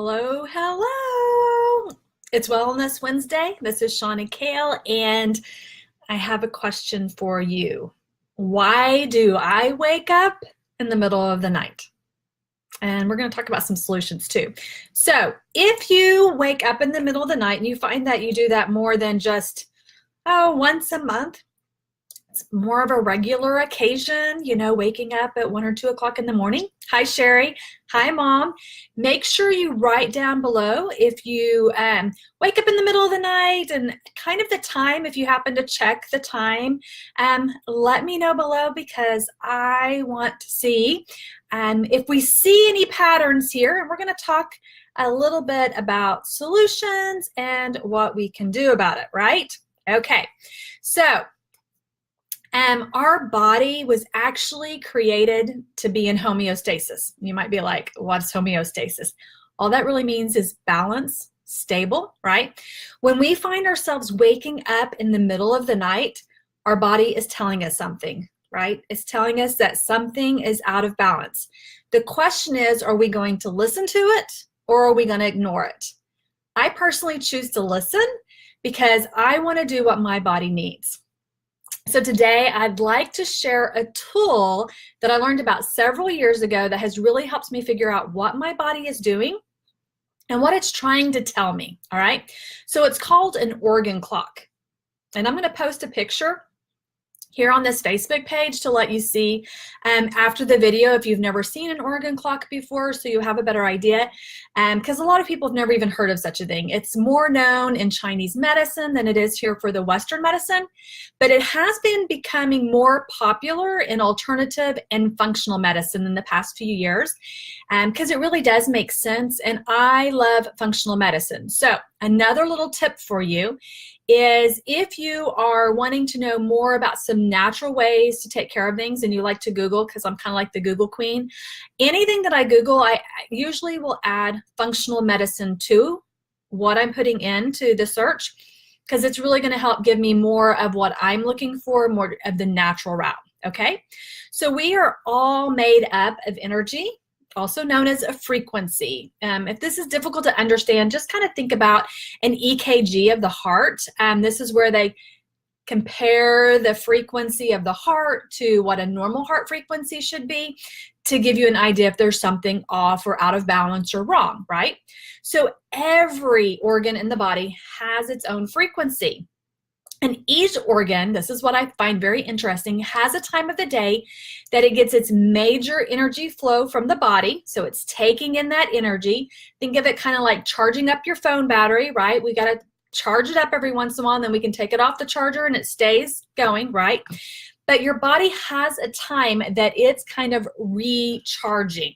Hello, hello. It's Wellness Wednesday. This is Shauna Kale, and I have a question for you. Why do I wake up in the middle of the night? And we're going to talk about some solutions too. So, if you wake up in the middle of the night and you find that you do that more than just, once a month, it's more of a regular occasion, waking up at 1 or 2 o'clock in the morning. Hi, Sherry. Hi, Mom. Make sure you write down below if you wake up in the middle of the night and kind of the time, if you happen to check the time. Let me know below because I want to see if we see any patterns here. And we're going to talk a little bit about solutions and what we can do about it, right? Okay, so our body was actually created to be in homeostasis. You might be like, what's homeostasis? All that really means is balance, stable, right? When we find ourselves waking up in the middle of the night, our body is telling us something, right? It's telling us that something is out of balance. The question is, are we going to listen to it or are we going to ignore it? I personally choose to listen because I want to do what my body needs. So today I'd like to share a tool that I learned about several years ago that has really helped me figure out what my body is doing and what it's trying to tell me, all right? So it's called an organ clock. And I'm going to post a picture here on this Facebook page to let you see after the video if you've never seen an organ clock before, so you have a better idea, because a lot of people have never even heard of such a thing. It's more known in Chinese medicine than it is here for the Western medicine, but it has been becoming more popular in alternative and functional medicine in the past few years, because it really does make sense, and I love functional medicine. So another little tip for you is if you are wanting to know more about some natural ways to take care of things and you like to Google, because I'm kind of like the Google queen, anything that I Google, I usually will add functional medicine to what I'm putting into the search, because it's really going to help give me more of what I'm looking for, more of the natural route, okay? So we are all made up of energy, also known as a frequency. If this is difficult to understand, just kind of think about an EKG of the heart. This is where they compare the frequency of the heart to what a normal heart frequency should be to give you an idea if there's something off or out of balance or wrong, right? So every organ in the body has its own frequency. And each organ, this is what I find very interesting, has a time of the day that it gets its major energy flow from the body. So it's taking in that energy. Think of it kind of like charging up your phone battery, right? We got to charge it up every once in a while, and then we can take it off the charger and it stays going, right? But your body has a time that it's kind of recharging.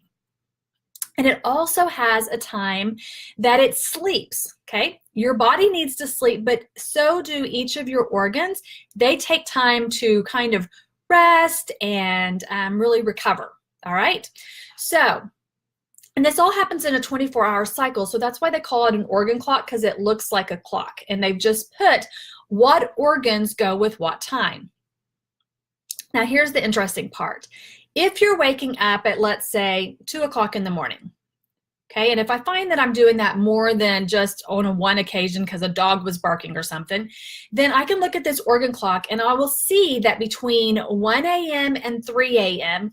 And it also has a time that it sleeps, okay? Your body needs to sleep, but so do each of your organs. They take time to kind of rest and really recover, all right? So, and this all happens in a 24-hour cycle, so that's why they call it an organ clock, because it looks like a clock. And they've just put what organs go with what time. Now, here's the interesting part. If you're waking up at, let's say, 2 o'clock in the morning, okay, and if I find that I'm doing that more than just on one occasion because a dog was barking or something, then I can look at this organ clock and I will see that between 1 a.m. and 3 a.m.,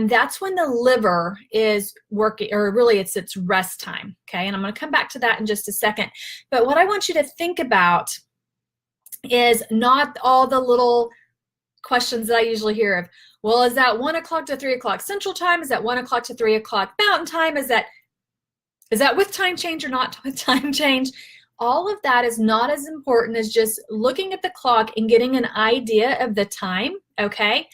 that's when the liver is working, or really it's its rest time, okay? And I'm going to come back to that in just a second. But what I want you to think about is not all the little questions that I usually hear of, well, is that 1 o'clock to 3 o'clock Central Time? Is that 1 o'clock to 3 o'clock Mountain Time? Is that with time change or not with time change? All of that is not as important as just looking at the clock and getting an idea of the time, okay?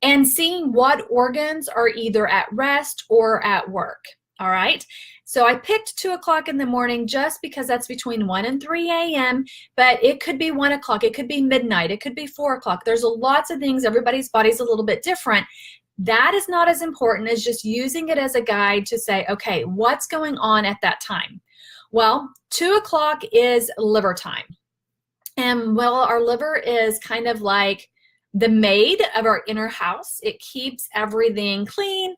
And seeing what organs are either at rest or at work, all right? So I picked 2 o'clock in the morning just because that's between 1 and 3 a.m., but it could be 1 o'clock, it could be midnight, it could be 4 o'clock. There's lots of things, everybody's body's a little bit different. That is not as important as just using it as a guide to say, okay, what's going on at that time? Well, 2 o'clock is liver time. And well, our liver is kind of like the maid of our inner house. It keeps everything clean,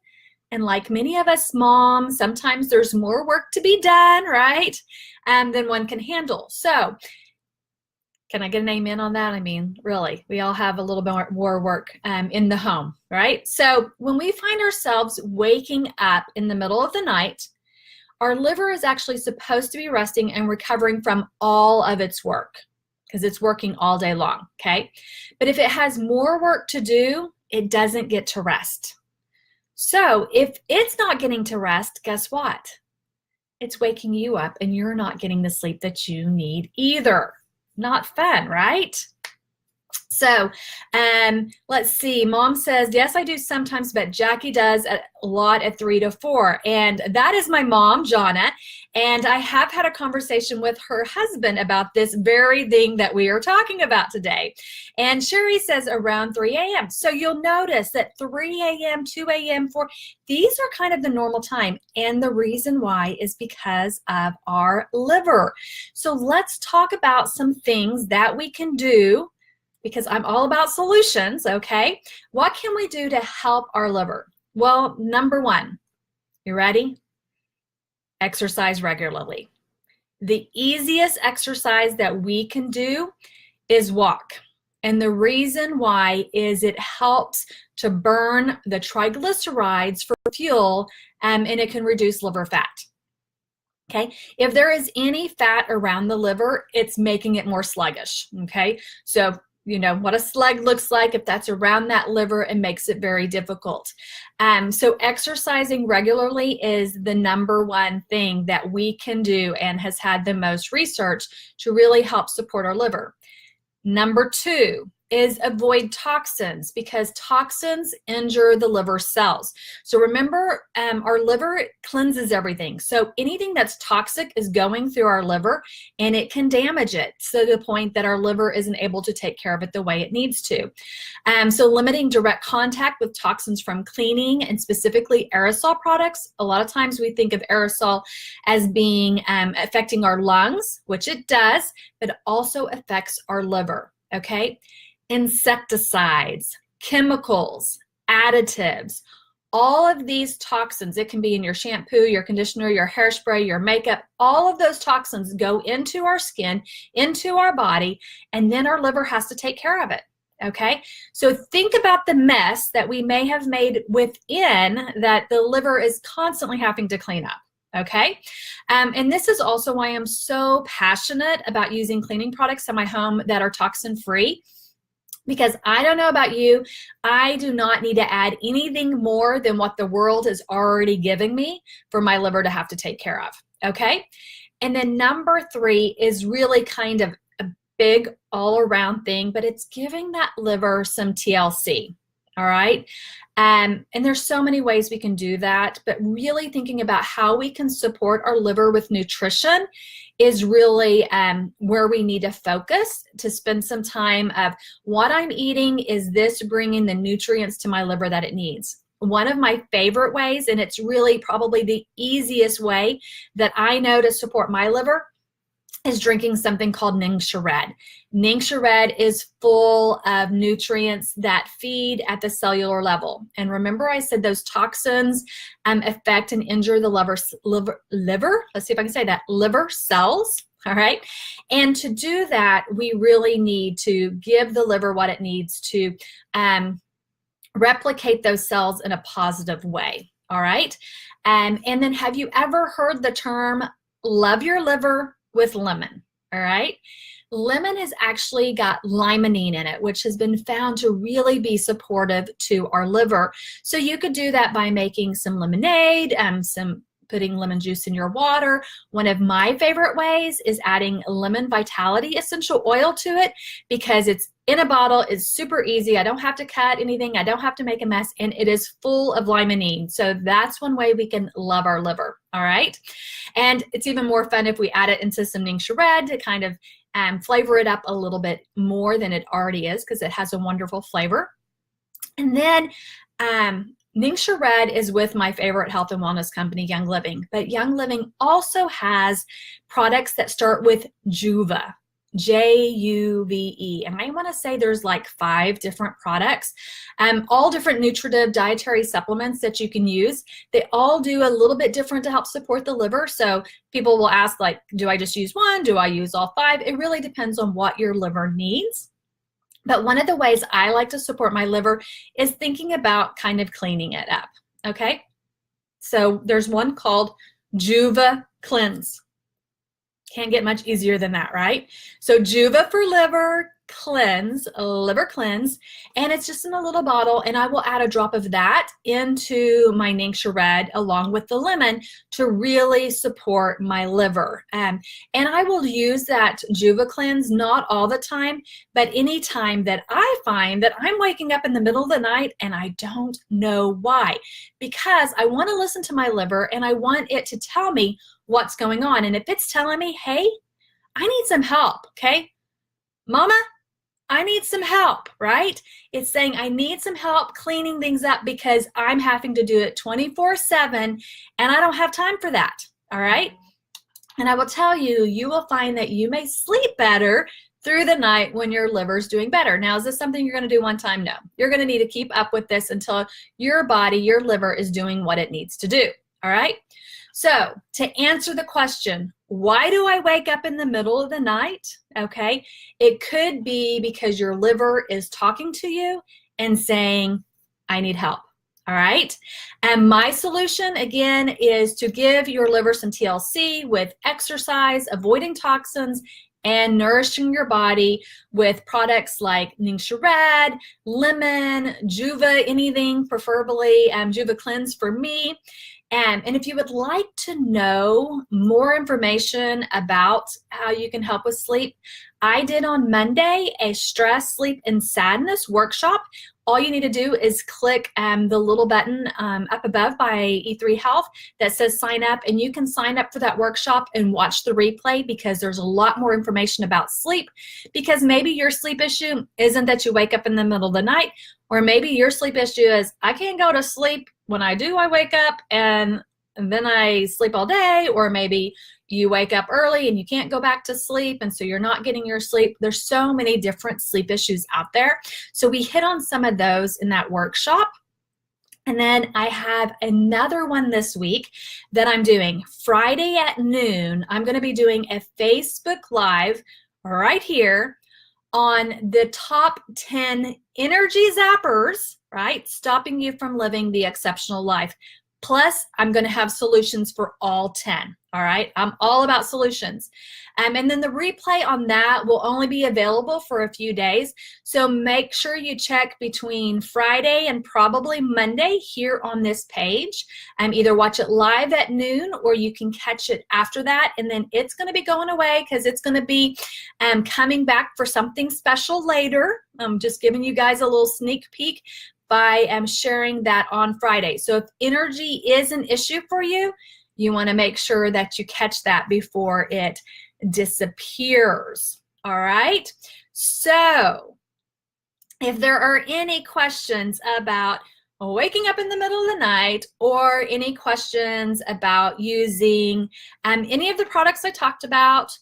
And like many of us moms, sometimes there's more work to be done, right? Than one can handle. So can I get an amen on that? I mean, really, we all have a little bit more work in the home, right? So when we find ourselves waking up in the middle of the night, our liver is actually supposed to be resting and recovering from all of its work because it's working all day long, okay? But if it has more work to do, it doesn't get to rest. So if it's not getting to rest, guess what? It's waking you up and you're not getting the sleep that you need either. Not fun, right? So let's see. Mom says, yes, I do sometimes, but Jackie does a lot at 3 to 4. And that is my mom, Jonna. And I have had a conversation with her husband about this very thing that we are talking about today. And Sherry says around 3 a.m. So you'll notice that 3 a.m., 2 a.m., 4, these are kind of the normal time. And the reason why is because of our liver. So let's talk about some things that we can do, because I'm all about solutions, okay? What can we do to help our liver? Well, number one, you ready? Exercise regularly. The easiest exercise that we can do is walk. And the reason why is it helps to burn the triglycerides for fuel, and it can reduce liver fat. Okay, if there is any fat around the liver, it's making it more sluggish. Okay, so you know what a slug looks like. If that's around that liver, it makes it very difficult. So exercising regularly is the number one thing that we can do and has had the most research to really help support our liver. Number two is avoid toxins, because toxins injure the liver cells. So remember, our liver cleanses everything. So anything that's toxic is going through our liver and it can damage it to the point that our liver isn't able to take care of it the way it needs to. So limiting direct contact with toxins from cleaning and specifically aerosol products. A lot of times we think of aerosol as being affecting our lungs, which it does, but it also affects our liver, okay? Insecticides, chemicals, additives, all of these toxins, it can be in your shampoo, your conditioner, your hairspray, your makeup, all of those toxins go into our skin, into our body, and then our liver has to take care of it. Okay, so think about the mess that we may have made within that the liver is constantly having to clean up. Okay, and this is also why I'm so passionate about using cleaning products in my home that are toxin free. Because I don't know about you, I do not need to add anything more than what the world is already giving me for my liver to have to take care of, okay? And then number three is really kind of a big all-around thing, but it's giving that liver some TLC, all right? And there's so many ways we can do that, but really thinking about how we can support our liver with nutrition is really where we need to focus, to spend some time of what I'm eating, is this bringing the nutrients to my liver that it needs? One of my favorite ways, and it's really probably the easiest way that I know to support my liver, is drinking something called Ningxia Red. Ningxia Red is full of nutrients that feed at the cellular level. And remember I said those toxins affect and injure the liver, let's see if I can say that, liver cells, all right? And to do that, we really need to give the liver what it needs to replicate those cells in a positive way, all right? And then have you ever heard the term love your liver with lemon, all right? Lemon has actually got limonene in it, which has been found to really be supportive to our liver. So you could do that by making some lemonade, putting lemon juice in your water. One of my favorite ways is adding lemon vitality essential oil to it, because it's in a bottle, it's super easy. I don't have to cut anything. I don't have to make a mess, and it is full of limonene. So that's one way we can love our liver, all right? And it's even more fun if we add it into some Ningxia Red to kind of flavor it up a little bit more than it already is, because it has a wonderful flavor. And then Ningxia Red is with my favorite health and wellness company, Young Living. But Young Living also has products that start with Juva. Juve. And I want to say there's like 5 different products, all different nutritive dietary supplements that you can use. They all do a little bit different to help support the liver. So people will ask, like, do I just use one? Do I use all 5? It really depends on what your liver needs. But one of the ways I like to support my liver is thinking about kind of cleaning it up, okay? So there's one called Juva Cleanse. Can't get much easier than that, right? So Juva for liver cleanse, liver cleanse, and it's just in a little bottle, and I will add a drop of that into my Ningxia Red along with the lemon to really support my liver. And I will use that Juva cleanse not all the time, but any time that I find that I'm waking up in the middle of the night and I don't know why, because I want to listen to my liver and I want it to tell me what's going on. And if it's telling me, hey, I need some help, okay? Mama, I need some help, right? It's saying I need some help cleaning things up because I'm having to do it 24/7 and I don't have time for that, all right? And I will tell you, you will find that you may sleep better through the night when your liver's doing better. Now, is this something you're going to do one time? No. You're going to need to keep up with this until your body, your liver is doing what it needs to do, all right? So to answer the question, why do I wake up in the middle of the night? Okay, it could be because your liver is talking to you and saying, I need help. All right, and my solution again is to give your liver some TLC with exercise, avoiding toxins, and nourishing your body with products like Ningxia Red, lemon, Juva, anything, preferably Juva Cleanse for me. And if you would like to know more information about how you can help with sleep, I did on Monday a stress, sleep, and sadness workshop. All you need to do is click the little button up above by E3 Health that says sign up, and you can sign up for that workshop and watch the replay because there's a lot more information about sleep, because maybe your sleep issue isn't that you wake up in the middle of the night, or maybe your sleep issue is I can't go to sleep. When I do, I wake up and then I sleep all day, or maybe you wake up early and you can't go back to sleep, and so you're not getting your sleep. There's so many different sleep issues out there. So we hit on some of those in that workshop. And then I have another one this week that I'm doing. Friday at noon, I'm going to be doing a Facebook Live right here on the top 10 energy zappers, right? Stopping you from living the exceptional life. Plus, I'm going to have solutions for all 10. All right, I'm all about solutions. And then the replay on that will only be available for a few days. So make sure you check between Friday and probably Monday here on this page. Either watch it live at noon or you can catch it after that. And then it's going to be going away because it's going to be coming back for something special later. I'm just giving you guys a little sneak peek by sharing that on Friday. So if energy is an issue for you, you want to make sure that you catch that before it disappears. All right. So if there are any questions about waking up in the middle of the night, or any questions about using any of the products I talked about,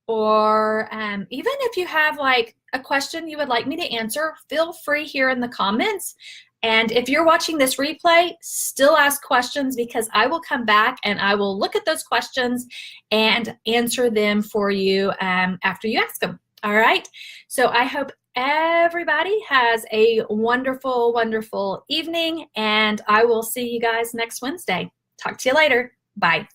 or even if you have like a question you would like me to answer, feel free here in the comments. And if you're watching this replay, still ask questions, because I will come back and I will look at those questions and answer them for you after you ask them. All right. So I hope everybody has a wonderful, wonderful evening, and I will see you guys next Wednesday. Talk to you later. Bye.